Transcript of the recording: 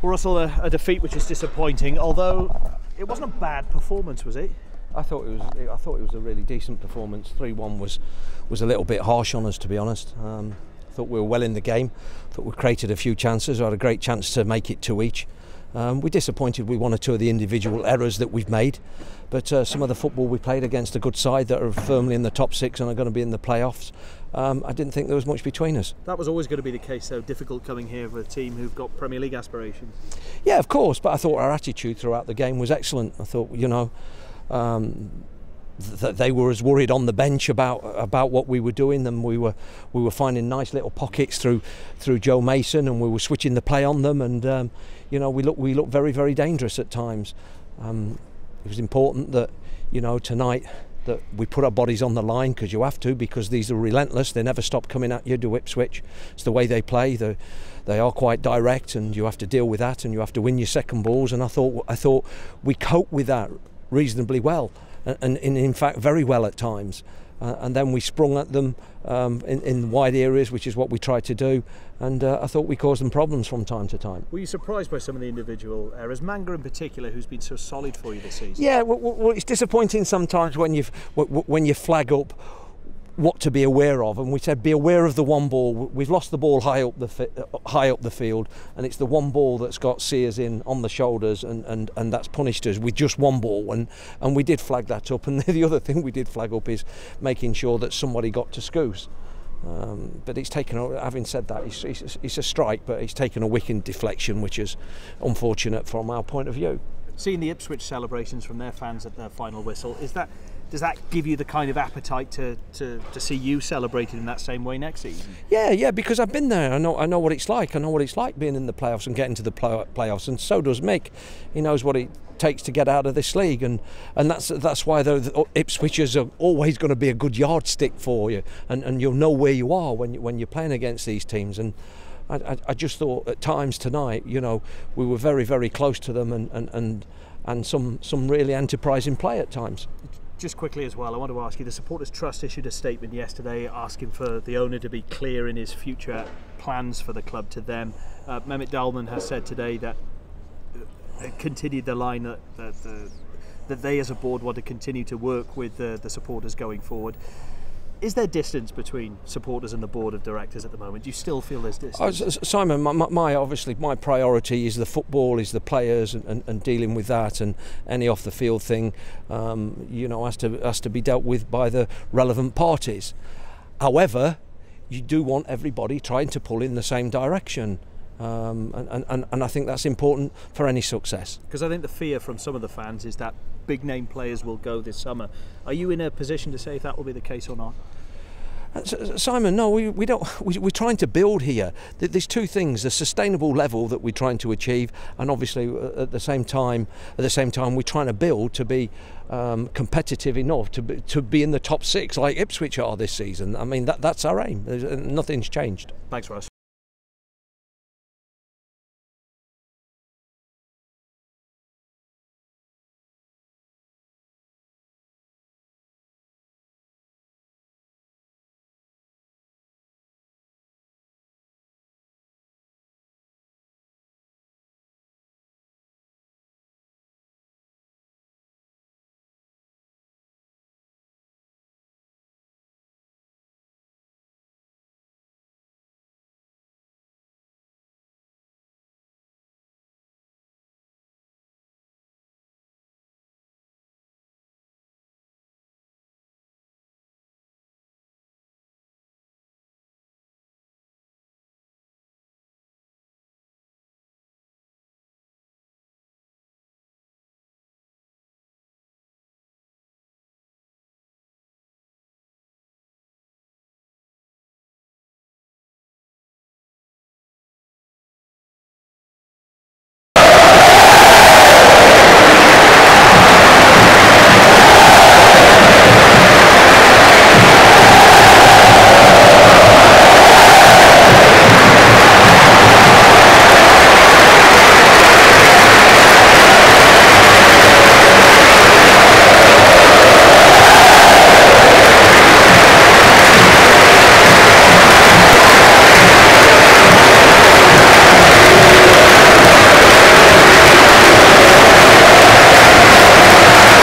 Well, Russell, a defeat which is disappointing, although it wasn't a bad performance, was it? I thought it was a really decent performance. 3-1 was a little bit harsh on us, to be honest. I thought we were well in the game. I thought we created a few chances. We had a great chance to make it 2 each. We're disappointed with 1 or 2 of the individual errors that we've made, but some of the football we played against a good side that are firmly in the top 6 and are going to be in the playoffs, I didn't think there was much between us. That was always going to be the case, though, difficult coming here with a team who've got Premier League aspirations. Yeah, of course, but I thought our attitude throughout the game was excellent. I thought, that they were as worried on the bench about what we were doing, and we were finding nice little pockets through Joe Mason, and we were switching the play on them, and we looked very, very dangerous at times. It was important that tonight that we put our bodies on the line, because you have to, because these are relentless. They never stop coming at you. Do Ipswich? It's the way they play. They are quite direct, and you have to deal with that, and you have to win your second balls. And I thought we coped with that reasonably well. And in fact very well at times, and then we sprung at them in wide areas, which is what we tried to do, and I thought we caused them problems from time to time. Were you surprised by some of the individual errors, Manga in particular, who's been so solid for you this season? Yeah, well, it's disappointing sometimes when you flag up what to be aware of, and we said be aware of the one ball. We've lost the ball high up the field, and it's the one ball that's got Sears in on the shoulders, and that's punished us with just one ball, and we did flag that up. And the other thing we did flag up is making sure that somebody got to Scouse. But it's taken, having said that, it's a strike, but it's taken a wicked deflection, which is unfortunate from our point of view. Seeing the Ipswich celebrations from their fans at their final whistle, does that give you the kind of appetite to see you celebrated in that same way next season? Yeah, because I've been there. I know what it's like. I know what it's like being in the playoffs and getting to the playoffs, and so does Mick. He knows what it takes to get out of this league, and that's why the Ipswichers are always going to be a good yardstick for you, and you'll know where you are when you're playing against these teams. And I just thought at times tonight, we were very, very close to them, and some really enterprising play at times. Just quickly as well, I want to ask you, the Supporters Trust issued a statement yesterday asking for the owner to be clear in his future plans for the club to them. Mehmet Dalman has said today that continued the line that they as a board want to continue to work with the supporters going forward. Is there distance between supporters and the board of directors at the moment? Do you still feel there's distance? Simon, obviously my priority is the football, is the players, and dealing with that, and any off the field thing, has to be dealt with by the relevant parties. However, you do want everybody trying to pull in the same direction. And I think that's important for any success. Because I think the fear from some of the fans is that big name players will go this summer. Are you in a position to say if that will be the case or not? Simon, no, we don't. We're trying to build here. There's 2 things: the sustainable level that we're trying to achieve, and obviously at the same time, we're trying to build to be competitive enough to be in the top 6 like Ipswich are this season. I mean, that's our aim. Nothing's changed. Thanks, Russ.